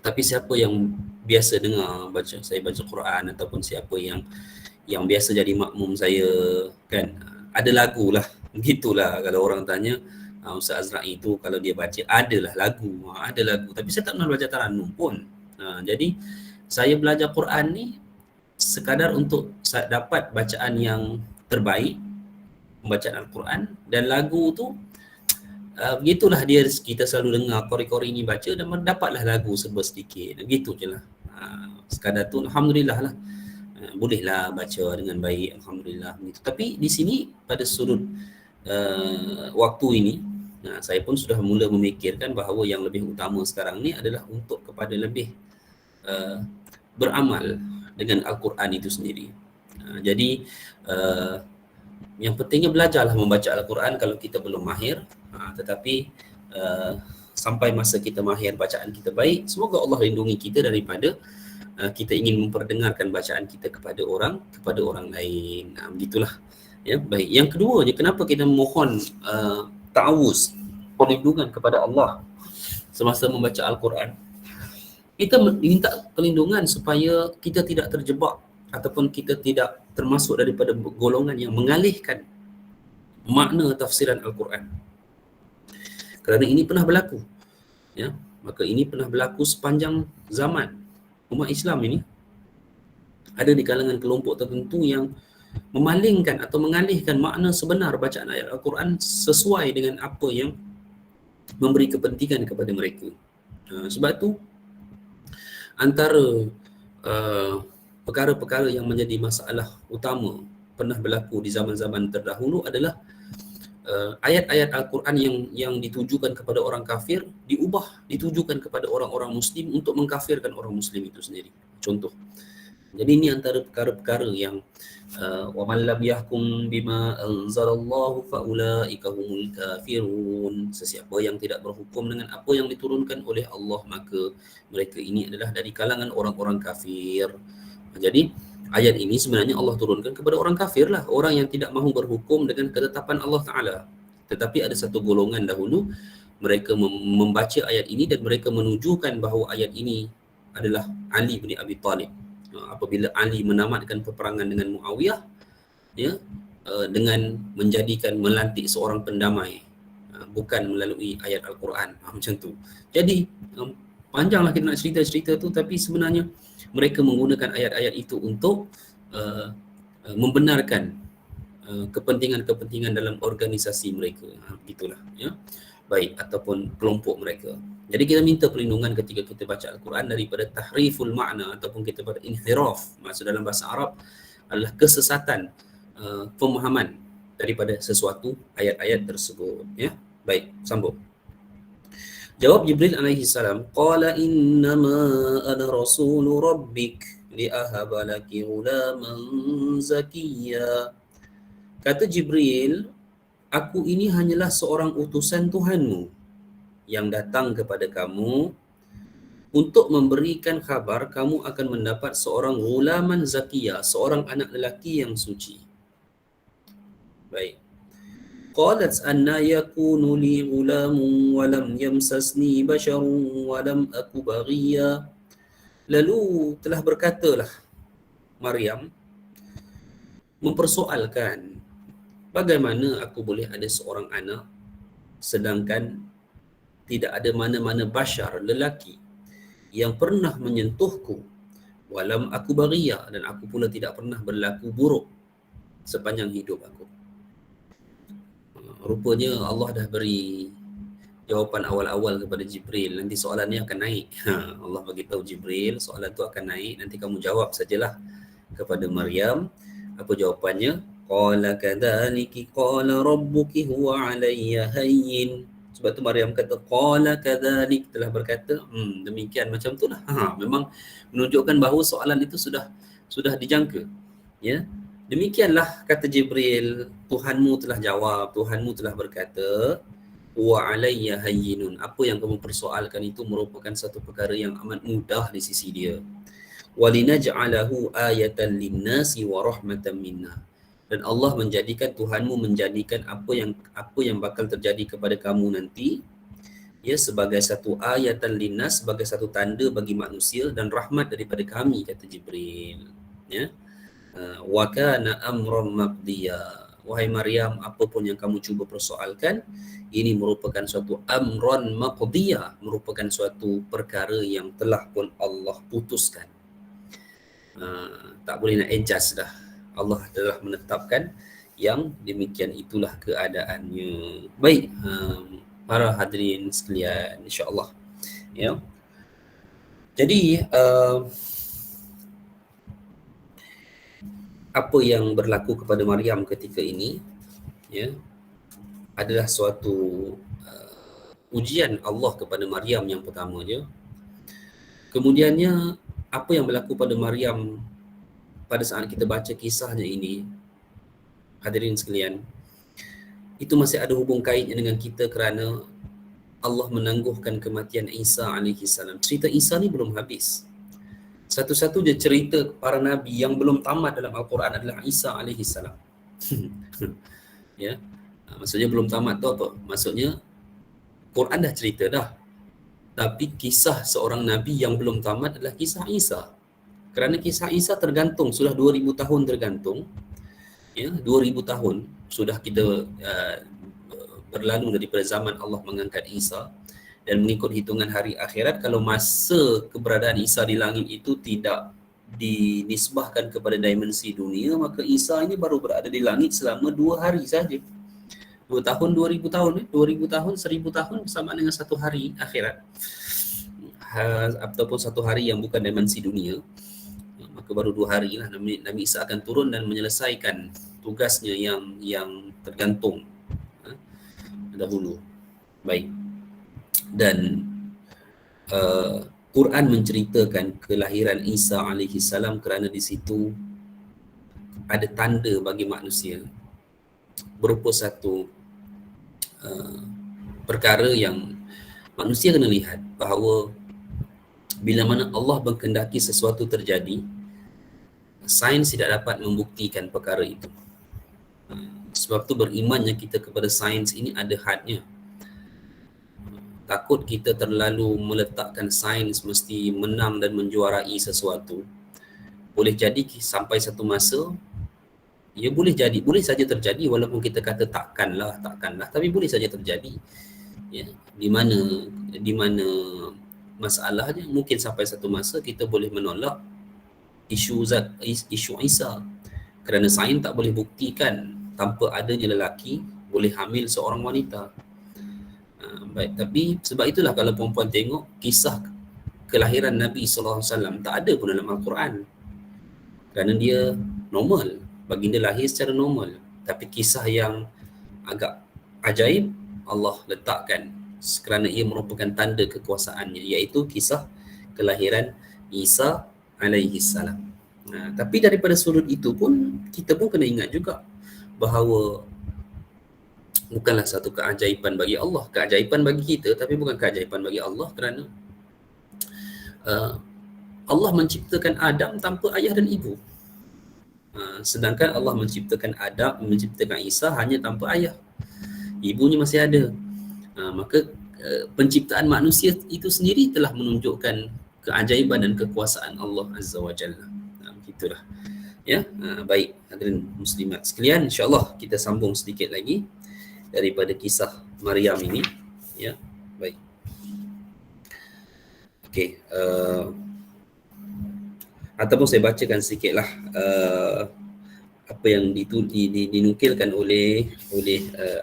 Tapi siapa yang biasa dengar saya baca Quran, ataupun siapa yang biasa jadi makmum saya, kan, ada lagu lah. Begitulah kalau orang tanya, Ustaz Azra'i itu kalau dia baca adalah lagu, ada lagu, tapi saya tak pernah belajar Tarannum pun. Jadi saya belajar Quran ni sekadar untuk dapat bacaan yang terbaik, pembacaan Al-Quran, dan lagu tu begitulah dia, kita selalu dengar kori-kori ni baca dan dapatlah lagu serba sedikit, gitu je lah. Sekadar tu Alhamdulillah lah, bolehlah baca dengan baik, Alhamdulillah gitu. Tapi di sini pada sudut waktu ini, saya pun sudah mula memikirkan bahawa yang lebih utama sekarang ni adalah untuk kepada lebih beramal dengan Al-Quran itu sendiri. Jadi yang pentingnya belajarlah membaca Al-Quran kalau kita belum mahir, tetapi sampai masa kita mahir, bacaan kita baik, semoga Allah lindungi kita daripada kita ingin memperdengarkan bacaan kita kepada orang lain. Begitulah. Ya, baik. Yang keduanya, kenapa kita mohon ta'awuz, perlindungan kepada Allah semasa membaca Al-Quran? Kita minta perlindungan supaya kita tidak terjebak ataupun kita tidak termasuk daripada golongan yang mengalihkan makna tafsiran Al-Quran. Kerana ini pernah berlaku. Ya, maka ini pernah berlaku sepanjang zaman umat Islam ini. Ada di kalangan kelompok tertentu yang memalingkan atau mengalihkan makna sebenar bacaan ayat Al-Quran sesuai dengan apa yang memberi kepentingan kepada mereka. Sebab tu antara perkara-perkara yang menjadi masalah utama pernah berlaku di zaman-zaman terdahulu adalah ayat-ayat Al-Quran yang ditujukan kepada orang kafir diubah, ditujukan kepada orang-orang Muslim untuk mengkafirkan orang Muslim itu sendiri. Contoh. Jadi ini antara perkara-perkara yang وَمَنْ لَمْ يَحْكُمْ بِمَا أَنْزَلَ اللَّهُ فَأُولَٰئِكَ هُمُ الْكَافِرُونَ. Sesiapa yang tidak berhukum dengan apa yang diturunkan oleh Allah, maka mereka ini adalah dari kalangan orang-orang kafir. Jadi ayat ini sebenarnya Allah turunkan kepada orang kafir lah, orang yang tidak mahu berhukum dengan ketetapan Allah Ta'ala. Tetapi ada satu golongan dahulu, mereka membaca ayat ini dan mereka menunjukkan bahawa ayat ini adalah Ali bin Abi Talib. Apabila Ali menamatkan peperangan dengan Muawiyah, ya, dengan melantik seorang pendamai, bukan melalui ayat Al-Quran, macam tu. Jadi panjanglah kita nak cerita-cerita tu, tapi sebenarnya mereka menggunakan ayat-ayat itu untuk membenarkan kepentingan-kepentingan dalam organisasi mereka, begitulah, ya, baik, ataupun kelompok mereka. Jadi kita minta perlindungan ketika kita baca Al-Quran daripada tahriful makna ataupun kita pada inhiraf. Maksud dalam bahasa Arab adalah kesesatan pemahaman daripada sesuatu ayat-ayat tersebut, ya. Baik, sambung. Jawab Jibril alaihi salam, qala innama ana rasulu rabbik li ahaba laki ghulaman zakiyya. Kata Jibril, aku ini hanyalah seorang utusan Tuhanmu yang datang kepada kamu untuk memberikan khabar kamu akan mendapat seorang ghulaman zakiyah, seorang anak lelaki yang suci. Baik. Qalat anna yakunu li ghulamun wa lam yamsasni basharun wa lam aku baghiya. Lalu telah berkatalah Maryam mempersoalkan, bagaimana aku boleh ada seorang anak sedangkan tidak ada mana-mana bashar, lelaki yang pernah menyentuhku, walam aku baghiyah, dan aku pula tidak pernah berlaku buruk sepanjang hidup aku. Rupanya Allah dah beri jawapan awal-awal kepada Jibril. Nanti soalan ni akan naik. Allah bagi tahu Jibril, soalan tu akan naik, nanti kamu jawab sajalah kepada Maryam. Apa jawapannya? Qala kadzaliki qala rabbuki huwa alayya hayyin. Sebab tu Maryam kata qala kadzalik, telah berkata demikian, macam itulah. Memang menunjukkan bahawa soalan itu sudah dijangka, ya. Demikianlah kata Jibril, Tuhanmu telah jawab, Tuhanmu telah berkata wa alayya hayyinun, apa yang kamu persoalkan itu merupakan satu perkara yang amat mudah di sisi dia. Walinaj'alahu ayatan linnasi wa rahmatan minna. Dan Allah menjadikan, Tuhanmu menjadikan apa yang bakal terjadi kepada kamu nanti, ya, sebagai satu ayatan linnas, sebagai satu tanda bagi manusia dan rahmat daripada kami, kata Jibril, ya. Wa kana amran maqdiya, wahai Maryam, apa pun yang kamu cuba persoalkan, ini merupakan suatu amran maqdiyah, merupakan suatu perkara yang telah pun Allah putuskan. Tak boleh nak adjust dah. Allah telah menetapkan yang demikian itulah keadaannya. Baik, para hadirin sekalian, insya-Allah. Ya. Jadi apa yang berlaku kepada Maryam ketika ini, ya, adalah suatu ujian Allah kepada Maryam yang pertamanya. Kemudiannya apa yang berlaku pada Maryam pada saat kita baca kisahnya ini, hadirin sekalian, itu masih ada hubung kaitnya dengan kita kerana Allah menangguhkan kematian Isa alaihi salam. Cerita Isa ni belum habis. Satu-satunya cerita para nabi yang belum tamat dalam Al-Quran adalah Isa alaihi salam. Ya. Maksudnya belum tamat tu apa? Maksudnya Quran dah cerita dah. Tapi kisah seorang nabi yang belum tamat adalah kisah Isa. Kerana kisah Isa tergantung, sudah 2000 tahun tergantung. Ya, 2000 tahun sudah kita berlalu daripada zaman Allah mengangkat Isa, dan mengikut hitungan hari akhirat, kalau masa keberadaan Isa di langit itu tidak dinisbahkan kepada dimensi dunia, maka Isa ini baru berada di langit selama 2 hari saja. 2 tahun, 2000 tahun, 2000 tahun, 1000 tahun sama dengan 1 hari akhirat, ataupun 1 hari yang bukan dimensi dunia, maka baru 2 hari lah Nabi Isa akan turun dan menyelesaikan tugasnya yang tergantung dahulu. Baik. Dan Quran menceritakan kelahiran Isa alaihi salam kerana di situ ada tanda bagi manusia, berupa satu perkara yang manusia kena lihat, bahawa bila mana Allah menghendaki sesuatu terjadi, sains tidak dapat membuktikan perkara itu. Sebab tu berimannya kita kepada sains ini ada hadnya. Takut kita terlalu meletakkan sains mesti menang dan menjuarai sesuatu. Boleh jadi sampai satu masa, ia boleh jadi, boleh saja terjadi, walaupun kita kata takkanlah, tapi boleh saja terjadi. Ya, di mana masalahnya, mungkin sampai satu masa kita boleh menolak isu Isa, kerana sains tak boleh buktikan tanpa adanya lelaki boleh hamil seorang wanita. Baik, tapi sebab itulah kalau perempuan tengok kisah kelahiran Nabi SAW tak ada pun dalam Al-Quran, kerana dia normal, baginda lahir secara normal. Tapi kisah yang agak ajaib Allah letakkan kerana ia merupakan tanda kekuasaannya, iaitu kisah kelahiran Isa alaihi salam. Tapi daripada sudut itu pun kita pun kena ingat juga bahawa bukanlah satu keajaiban bagi Allah. Keajaiban bagi kita, tapi bukan keajaiban bagi Allah, kerana Allah menciptakan Adam tanpa ayah dan ibu. Sedangkan Allah menciptakan menciptakan Isa hanya tanpa ayah. Ibunya masih ada. Maka penciptaan manusia itu sendiri telah menunjukkan keajaiban dan kekuasaan Allah Azza wa Jalla. Begitulah. Ya, baik hadirin muslimat sekalian, insya-Allah kita sambung sedikit lagi daripada kisah Maryam ini, ya. Baik. Okey, ataupun saya bacakan sedikitlah apa yang dinukilkan oleh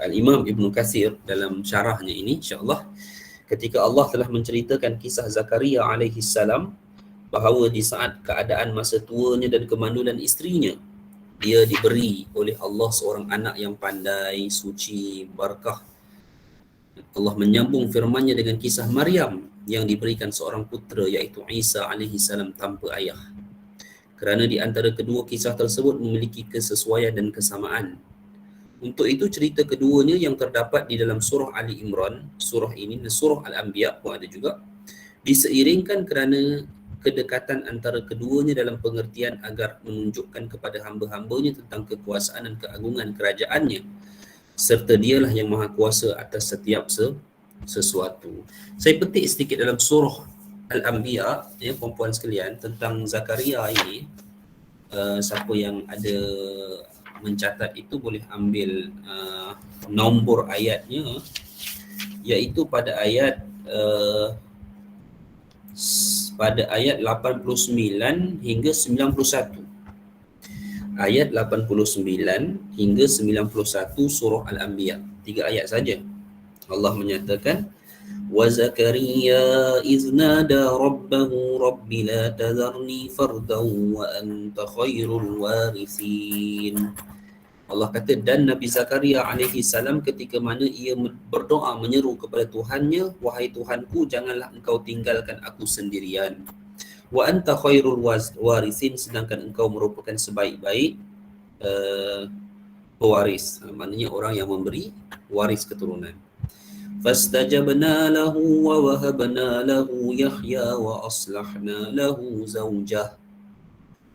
Al-Imam Ibn Katsir dalam syarahnya ini, insya-Allah. Ketika Allah telah menceritakan kisah Zakaria alaihi salam, bahawa di saat keadaan masa tuanya dan kemandulan isterinya, dia diberi oleh Allah seorang anak yang pandai, suci, barakah. Allah menyambung firman-Nya dengan kisah Maryam yang diberikan seorang putera, iaitu Isa alaihi salam tanpa ayah. Kerana di antara kedua kisah tersebut memiliki kesesuaian dan kesamaan. Untuk itu cerita keduanya yang terdapat di dalam surah Ali Imran, surah ini dan surah Al-Anbiya pun ada juga, diseiringkan kerana kedekatan antara keduanya dalam pengertian agar menunjukkan kepada hamba-hambanya tentang kekuasaan dan keagungan kerajaannya, serta dialah yang maha kuasa atas setiap sesuatu. Saya petik sedikit dalam surah Al-Anbiya, ya puan-puan sekalian, tentang Zakaria ini. Siapa yang ada mencatat itu boleh ambil nombor ayatnya, iaitu pada ayat 89 hingga 91. Ayat 89 hingga 91 surah Al-Anbiya. 3 ayat saja. Allah menyatakan, wa Zakaria iz nada rabbahu rabbi la tadharni fardan wa anta khairul warithin. Allah kata, dan Nabi Zakaria alaihi salam ketika mana ia berdoa menyeru kepada Tuhannya, wahai Tuhanku, janganlah engkau tinggalkan aku sendirian. Wa anta khairul warithin, sedangkan engkau merupakan sebaik-baik pewaris, maknanya orang yang memberi waris keturunan. Fastajabna lahu wa wahabna lahu Yahya wa aslahna lahu zawjah.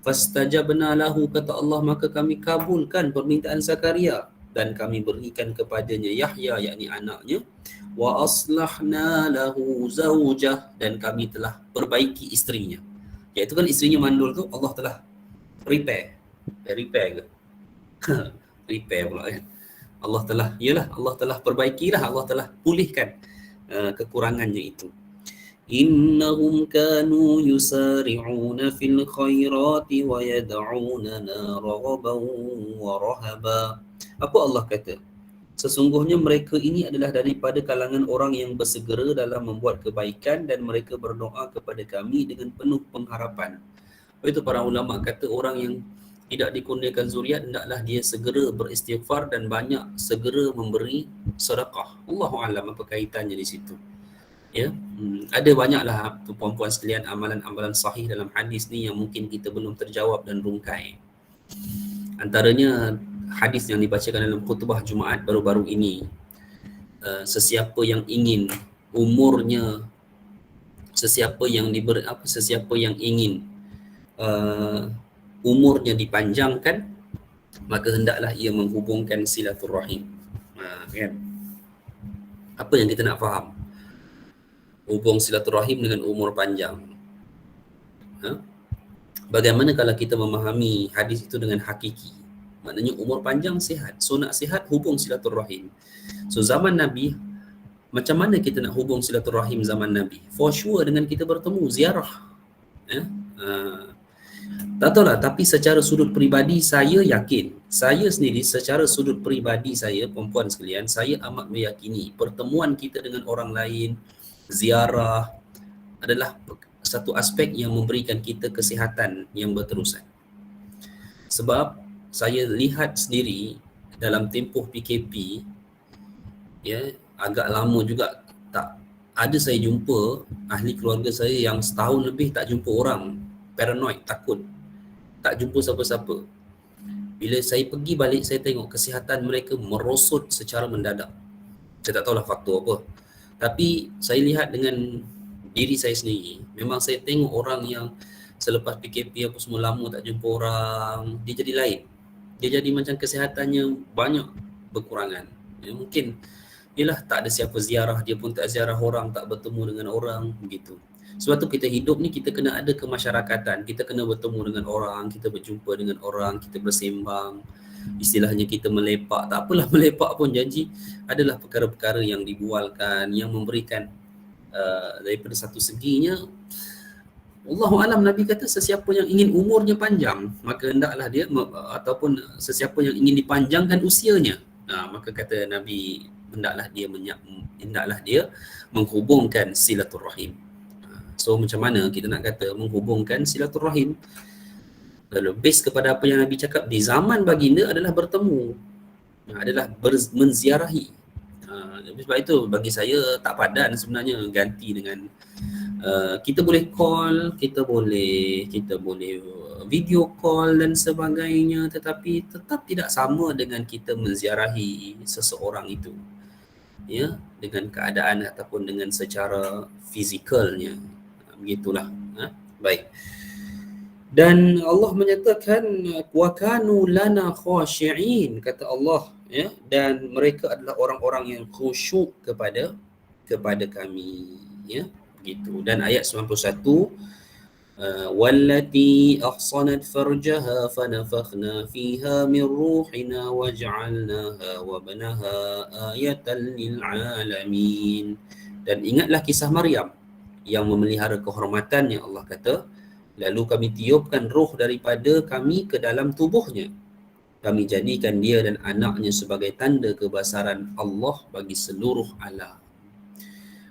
Fastajabna lahu, kata Allah, maka kami kabulkan permintaan Zakaria dan kami berikan kepadanya Yahya, yakni anaknya, wa aslahna lahu zawjah, dan kami telah perbaiki isterinya. Iaitu kan isterinya mandul tu Allah telah repair ke? Repair pula kan. Allah telah perbaikilah, Allah telah pulihkan kekurangannya itu. Innahum kanu yusari'una fil khairati wa yad'unana raghaban wa rahaba. Apa Allah kata? Sesungguhnya mereka ini adalah daripada kalangan orang yang bersegera dalam membuat kebaikan dan mereka berdoa kepada kami dengan penuh pengharapan. Itu para ulama kata orang yang tidak dikurniakan zuriat hendaklah dia segera beristighfar dan banyak segera memberi sedekah. Allahu a'lam apa kaitannya di situ. Ya, ada banyaklah puan-puan sekalian amalan-amalan sahih dalam hadis ni yang mungkin kita belum terjawab dan rungkai. Antaranya hadis yang dibacakan dalam khutbah Jumaat baru-baru ini. Sesiapa yang ingin umurnya, sesiapa yang ingin umurnya dipanjangkan, maka hendaklah ia menghubungkan silaturahim. Kan? Apa yang kita nak faham? Hubung silaturahim dengan umur panjang. Bagaimana kalau kita memahami hadis itu dengan hakiki? Maknanya umur panjang sihat. So nak sihat, hubung silaturahim. So zaman Nabi, macam mana kita nak hubung silaturahim zaman Nabi? For sure dengan kita bertemu, ziarah. Tak tahulah, tapi secara sudut peribadi saya yakin, saya sendiri secara sudut peribadi saya, perempuan sekalian, saya amat meyakini pertemuan kita dengan orang lain, ziarah adalah satu aspek yang memberikan kita kesihatan yang berterusan. Sebab saya lihat sendiri dalam tempoh PKP, ya, agak lama juga tak ada saya jumpa ahli keluarga saya yang setahun lebih tak jumpa orang, paranoid, takut, tak jumpa siapa-siapa. Bila saya pergi balik, saya tengok kesihatan mereka merosot secara mendadak. Saya tak tahulah faktor apa. Tapi saya lihat dengan diri saya sendiri, memang saya tengok orang yang selepas PKP apa semua lama tak jumpa orang, dia jadi lain. Dia jadi macam kesihatannya banyak berkurangan. Ya, mungkin ialah tak ada siapa ziarah, dia pun tak ziarah orang, tak bertemu dengan orang, begitu. Sebab tu kita hidup ni kita kena ada kemasyarakatan, kita kena bertemu dengan orang, kita berjumpa dengan orang, kita bersembang. Istilahnya kita melepak, tak apalah melepak pun, janji adalah perkara-perkara yang dibualkan, yang memberikan daripada satu seginya, Allahu'alam, Nabi kata sesiapa yang ingin umurnya panjang, maka hendaklah dia ataupun sesiapa yang ingin dipanjangkan usianya, maka kata Nabi, hendaklah dia menghubungkan silaturahim. So macam mana kita nak kata menghubungkan silaturahim? Lalu base kepada apa yang Nabi cakap, di zaman baginda adalah bertemu, adalah menziarahi. Sebab itu bagi saya tak padan sebenarnya ganti dengan kita boleh call, kita boleh video call dan sebagainya, tetapi tetap tidak sama dengan kita menziarahi seseorang itu, ya, dengan keadaan ataupun dengan secara fizikalnya. Begitulah. Baik. Dan Allah menyatakan wa kanu lana khashi'in, kata Allah, ya, dan mereka adalah orang-orang yang khusyuk kepada kami, ya, begitu. Dan ayat 91 wallati ahsanat farjaha fanafakhna fiha min ruhina waj'alnaha wa banaha ayatan lil alamin. Dan ingatlah kisah Maryam yang memelihara kehormatannya. Allah kata, lalu kami tiupkan roh daripada kami ke dalam tubuhnya. Kami jadikan dia dan anaknya sebagai tanda kebesaran Allah bagi seluruh alam.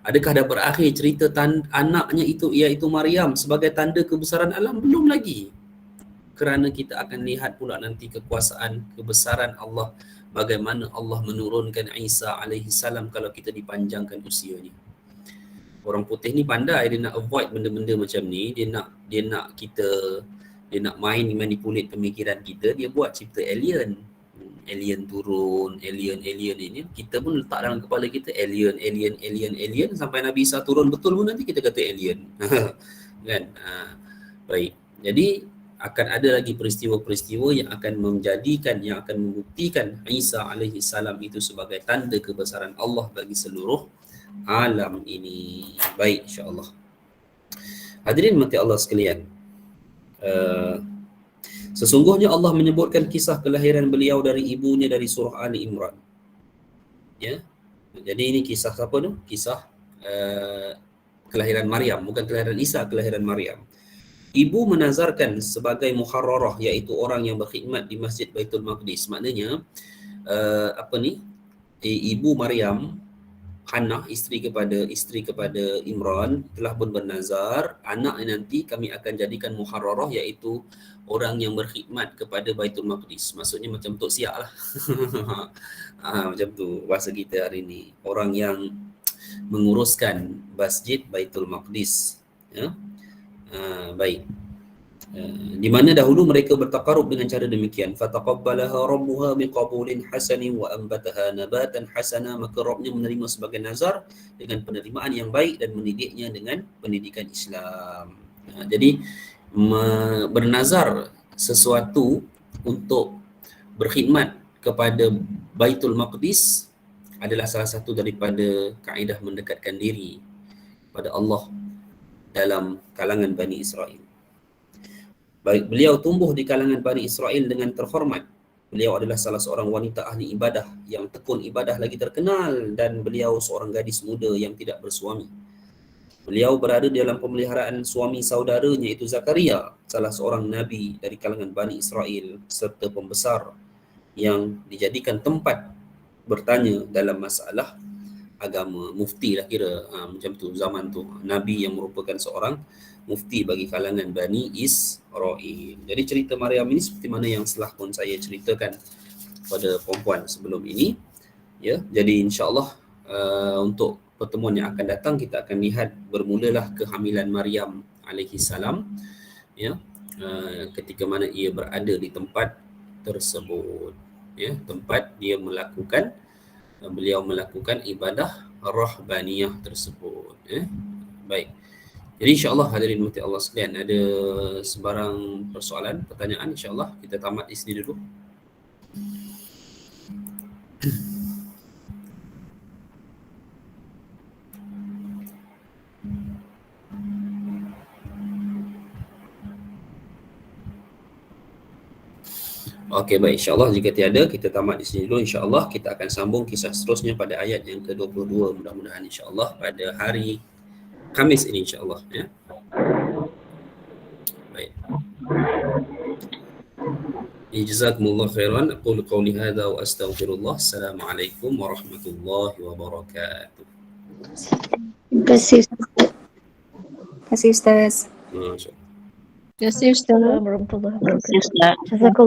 Adakah dah berakhir cerita anaknya itu, iaitu Maryam, sebagai tanda kebesaran alam? Belum lagi. Kerana kita akan lihat pula nanti kekuasaan, kebesaran Allah, bagaimana Allah menurunkan Isa alaihi salam kalau kita dipanjangkan usianya. Orang putih ni pandai, dia nak avoid benda-benda macam ni, dia nak main manipulate pemikiran kita, dia buat cipta alien turun, alien ini, kita pun letak dalam kepala kita alien sampai Nabi Isa turun betul pun nanti kita kata alien. Kan? Baik. Jadi akan ada lagi peristiwa-peristiwa yang akan membuktikan Isa alaihi salam itu sebagai tanda kebesaran Allah bagi seluruh alam ini. Baik, insya-Allah. Hadirin mati Allah sekalian. Sesungguhnya Allah menyebutkan kisah kelahiran beliau dari ibunya dari surah Ali Imran. Ya. Jadi ini kisah siapa tu? Kisah kelahiran Maryam, bukan kelahiran Isa, kelahiran Maryam. Ibu menazarkan sebagai muharrarah, iaitu orang yang berkhidmat di Masjid Baitul Maqdis. Maknanya ibu Maryam, Hannah, isteri kepada Imran, telah pun bernazar, anak nanti kami akan jadikan muharrarah, iaitu orang yang berkhidmat kepada Baitul Maqdis. Maksudnya macam Tok Siak lah. Macam tu bahasa kita hari ni. Orang yang menguruskan Masjid Baitul Maqdis. Ya? Baik. Di mana dahulu mereka bertakarub dengan cara demikian, fataqabbalaha rabbuha biqabulin hasanin wa anbataha nabatan hasana, maka Rabbnya menerima sebagai nazar dengan penerimaan yang baik dan mendidiknya dengan pendidikan Islam. Jadi bernazar sesuatu untuk berkhidmat kepada Baitul Maqdis adalah salah satu daripada kaedah mendekatkan diri pada Allah dalam kalangan Bani Israel. Baik, beliau tumbuh di kalangan Bani Israel dengan terhormat. Beliau adalah salah seorang wanita ahli ibadah yang tekun ibadah lagi terkenal, dan beliau seorang gadis muda yang tidak bersuami. Beliau berada dalam pemeliharaan suami saudaranya, iaitu Zakaria, salah seorang nabi dari kalangan Bani Israel serta pembesar yang dijadikan tempat bertanya dalam masalah agama. Mufti lah kira, macam tu zaman tu. Nabi yang merupakan seorang mufti bagi kalangan Bani Israel. Jadi cerita Maryam ini seperti mana yang telah pun saya ceritakan pada perempuan sebelum ini. Ya, jadi insya-Allah untuk pertemuan yang akan datang kita akan lihat bermulalah kehamilan Maryam alaihi salam, ya, ketika mana ia berada di tempat tersebut, ya, tempat beliau melakukan ibadah rahbaniyah tersebut, ya. Baik. Jadi insya-Allah hadirin mati Allah sekalian, ada sebarang persoalan, pertanyaan, insya-Allah kita tamat di sini dulu. Okey, baik, insya-Allah jika tiada kita tamat di sini dulu. Insya-Allah kita akan sambung kisah seterusnya pada ayat yang ke-22, mudah-mudahan insya-Allah pada hari Khamis ini insya-Allah, ya. Baik. Jazakumullah khairan. Aqulu qawli hadza wa astaghfirullah. Assalamualaikum warahmatullahi wabarakatuh. Terima kasih Ustaz. Terima kasih Ustaz. Masya-Allah. Terima kasih Ustaz. Assalamualaikum warahmatullahi wabarakatuh. Jazakallah.